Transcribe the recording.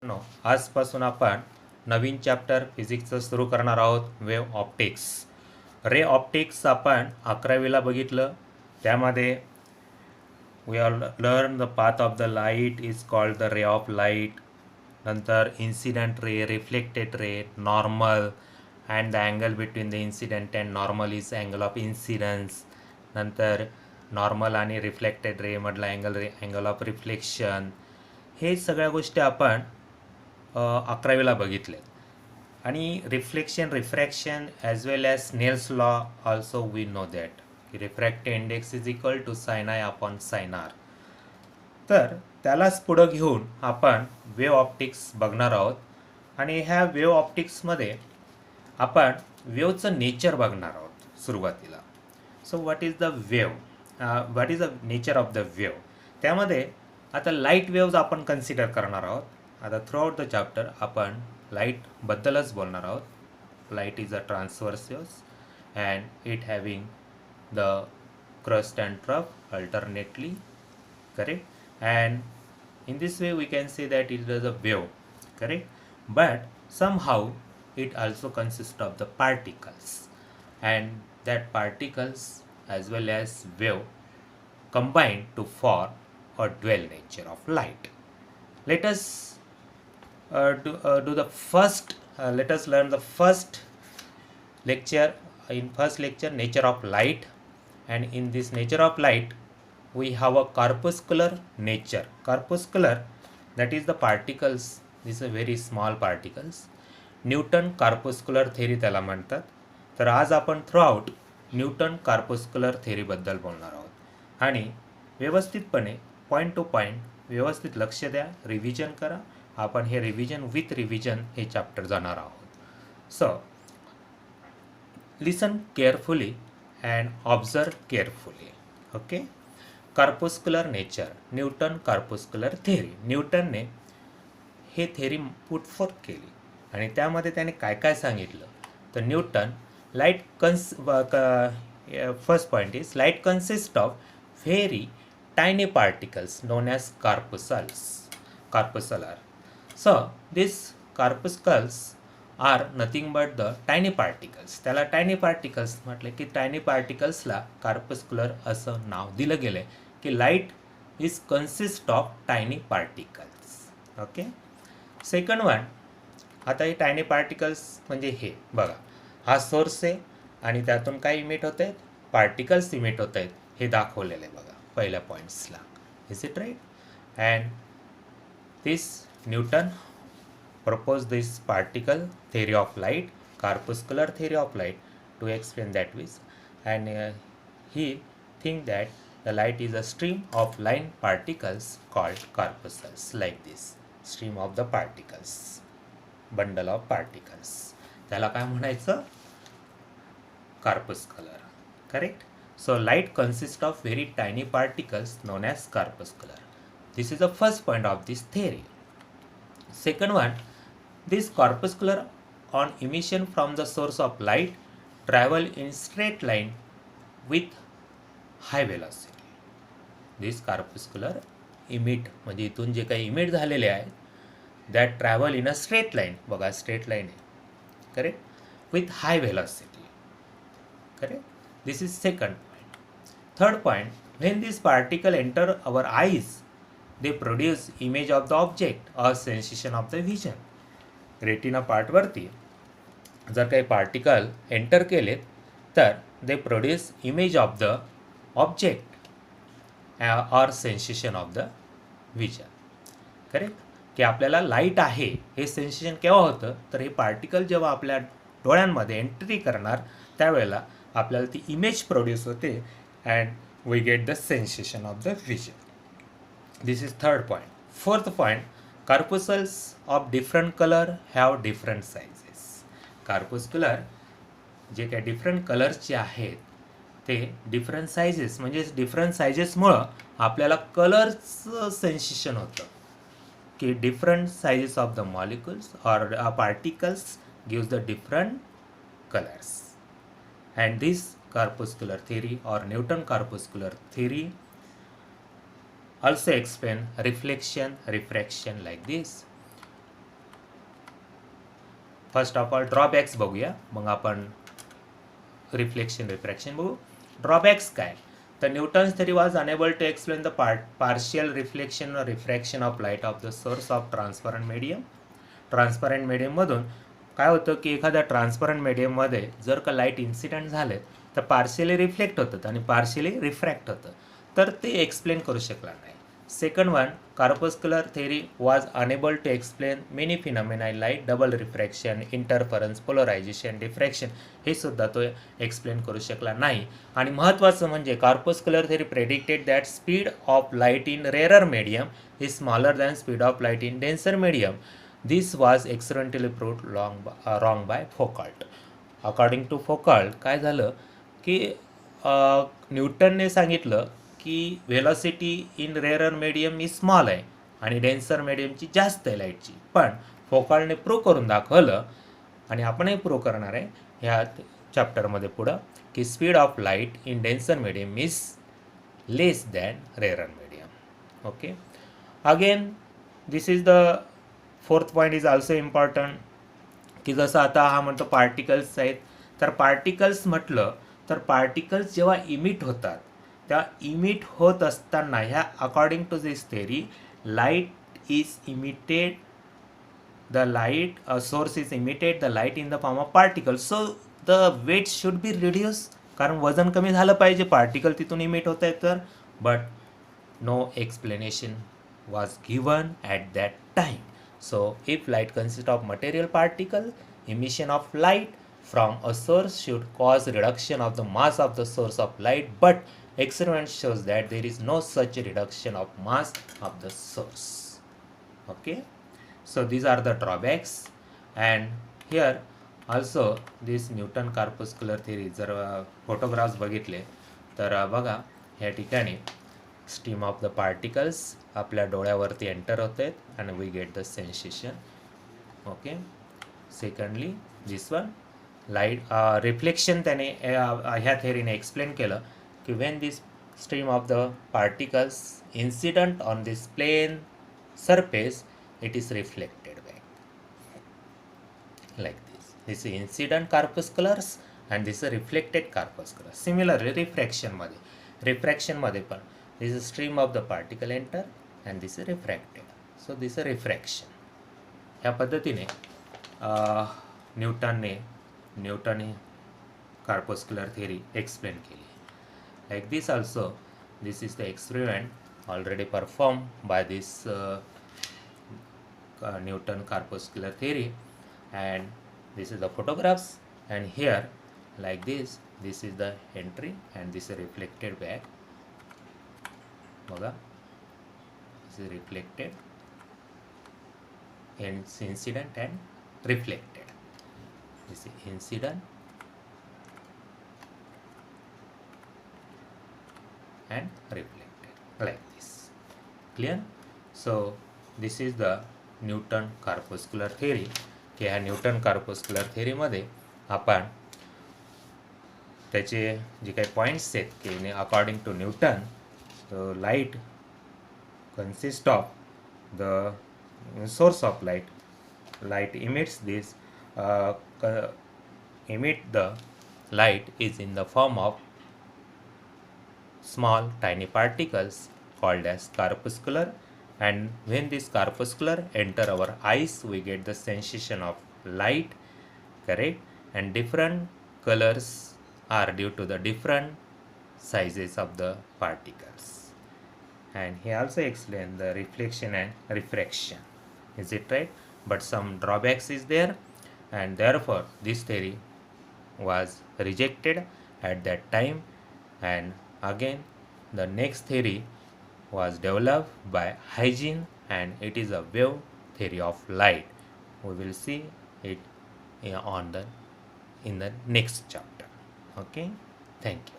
विद्यार्थ्यांनो, आजपासून आपण नवीन चॅप्टर फिजिक्सचं सुरू करणार आहोत, वेव्ह ऑप्टिक्स. रे ऑप्टिक्स आपण 11वीला बघितलं. त्यामध्ये we are learn the path of the light is called the ray of light. नंतर incident ray, reflected ray, normal and the angle between the incident and normal is angle of incidence. नंतर normal आणि reflected ray मधला angle of reflection. हे सगळ्या गोष्टी आपण 11वीला बघितले. आणि reflection, refraction as well as Snell's law also we know that refractive index is equal to sine i upon sine r. तर त्यालाच पुढं घेऊन आपण वेव्ह ऑप्टिक्स बघणार आहोत. आणि ह्या वेव्ह ऑप्टिक्समध्ये आपण वेव्हचं नेचर बघणार आहोत सुरुवातीला. So what is the wave, what is the nature of the wave. त्यामध्ये आता लाईट वेव्ज आपण कन्सिडर करणार आहोत. आता थ्रूआउट द चॅप्टर आपण लाईटबद्दलच बोलणार आहोत. Light is a transverse waves and it having the crust and trough alternately, correct? And in this way we can say that it is a wave, correct? But somehow it also consists of the particles, and that particles as well as wave combine to form or dual nature of light. Let us do the first let us learn the first lecture. In first lecture, nature of light, and in this nature of light we have a corpuscular nature. Corpuscular, that is the particles, these are very small particles. Newton corpuscular theory त्याला म्हणतात. तर आज आपण throughout Newton कार्पस्क्युलर थेरीबद्दल बोलणार आहोत. आणि व्यवस्थितपणे point two point व्यवस्थित लक्ष द्या, रिव्हिजन करा. आपण हे रिव्हिजन विथ रिव्हिजन हे चॅप्टर जाणार आहोत. So listen carefully and observe carefully. Okay. Corpuscular nature, Newton corpuscular theory. न्यूटनने हे थेरी पुट फोर्थ केली आणि त्यामध्ये त्याने काय काय सांगितलं. तर Newton light first point is light consist of very tiny particles known as corpuscular. So this corpuscles are nothing but the tiny particles. त्याला टायनी पार्टिकल्स म्हटले की टायनी पार्टिकल्सला कार्पस्क्युलर असं नाव दिलं गेलं आहे की light is consist of tiny particles. Okay. Second one, आता हे टायनी पार्टिकल्स म्हणजे हे बघा, हा सोर्स आहे आणि त्यातून काय इमिट होत आहेत, पार्टिकल्स इमिट होत आहेत, हे दाखवलेलं आहे बघा पहिल्या पॉईंट्सला. Is it right? And this Newton proposed this particle theory of light, corpuscular theory of light, to explain that with, and he think that the light is a stream of line particles called corpuscles, like this stream of the particles, bundle of particles. त्याला काय म्हणायचं, corpuscular, correct? So light consists of very tiny particles known as corpuscular. This is the first point of this theory. Second one, this corpuscular on emission from the source of light travel in straight line with high velocity. This corpuscular emit म्हणजे इथून जे काही emit झालेले आहेत that travel in a straight line. बघा straight line आहे, correct, with high velocity, correct? This is second point. Third point, when this particle enter our eyes, they produce image of the object or sensation of the vision. Retina पार्टवरती जर काही particle enter केलेत तर they produce image of the object or sensation of the vision. Correct? की आपल्याला light आहे हे sensation केव्हा होतं, तर हे पार्टिकल जेव्हा आपल्या डोळ्यांमध्ये एंट्री करणार त्यावेळेला आपल्याला ती इमेज प्रोड्यूस होते and we get the sensation of the vision. This is third point. Fourth point, corpuscles of different color have different sizes. Corpuscular जे काही डिफरंट कलर्सचे आहेत ते डिफरंट सायझेस, म्हणजे डिफरंट सायझेसमुळं आपल्याला कलरचं सेन्सेशन होतं की different sizes of the molecules or particles gives the different colours. And this corpuscular theory or Newton corpuscular theory also explain reflection, refraction like this. First of all drawbacks बघूया, मग आपण reflection refraction बघू. Drawbacks काय, तर Newton's theory was unable to explain the partial reflection or refraction of light of the source of transparent medium. Transparent मीडियममधून काय होतं की एखाद्या ट्रान्सपरंट मीडियममध्ये जर का लाईट इन्सिडेंट झाले तर पार्शियली रिफ्लेक्ट होतात आणि पार्शियली रिफ्रॅक्ट होतं, तर ते एक्सप्लेन करू शकला नाही. Second one, corpuscular theory was enable to explain many phenomena light double refraction, interference, polarisation, diffraction, हे सुद्धा तो एक्सप्लेन करू शकला नाही. आणि महत्त्वाचं म्हणजे corpuscular theory predicted that speed of light in rarer medium is smaller than speed of light in denser medium. This was experimentally proved wrong by Foucault. According to Foucault काय झालं की न्यूटनने सांगितलं की velocity in rarer medium is small आहे आणि denser मीडियमची जास्त आहे लाईटची, पण फोकाल्टने प्रूव्ह करून दाखवलं आणि आपणही प्रूव्ह करणार आहे ह्या चॅप्टरमध्ये पुढं की speed of light in denser medium is less than rarer medium. Okay, again this is the fourth point is also important की जसं आता हा म्हणतो पार्टिकल्स आहेत, तर पार्टिकल्स म्हटलं तर पार्टिकल्स जेव्हा इमिट होतात त्या इमिट होत असताना ह्या according to this theory light is emitted, the light source is emitted the light in the form of particle, so the weight should be reduce, कारण वजन कमी झालं पाहिजे, पार्टिकल तिथून इमिट होत आहे तर. But no explanation was given at that time. So if light consists of material particle, emission of light from a source should cause reduction of the mass of the source of light, but experiment shows that there is no such reduction of mass of the source. Okay, so these are the drawbacks. And here also this Newton corpuscular theory, जर photographs बघितले तर बघा ह्या ठिकाणी steam of the particles आपल्या डोळ्यावरती enter होत आहेत आणि we get the sensation. Okay, secondly this one light reflection त्याने ह्या थेरीने एक्सप्लेन केलं की when this stream of the particles incident on this plane surface it is reflected back like this. This is incident corpusculars and this is reflected corpusculars. Similarly रिफ्रॅक्शनमध्ये पण this is stream of the particle enter and this is refracted, so this is refraction. ह्या पद्धतीने न्यूटनने कार्पस्क्युलर theory explain केली. Like this also this is the experiment already perform by this Newton corpuscular theory, and this is the photographs, and here like this is the entry and this is reflected back. बघा, this is reflected and incident and reflected. This is incident and reflected like this. Clear? So this is the Newton corpuscular theory. की ह्या Newton कार्पस्क्युलर थेरीमध्ये आपण त्याचे जे काही points आहेत की according to Newton light consists of the source of light. Light emits this emit the light is in the form of small tiny particles called as corpuscular, and when this corpuscular enter our eyes we get the sensation of light, correct, and different colors are due to the different sizes of the particles. And he also explained the reflection and refraction. Is it right? But some drawbacks is there, and therefore this theory was rejected at that time. And again the next theory was developed by Huygens, and it is a wave theory of light. We will see it in the next chapter. Okay, thank you.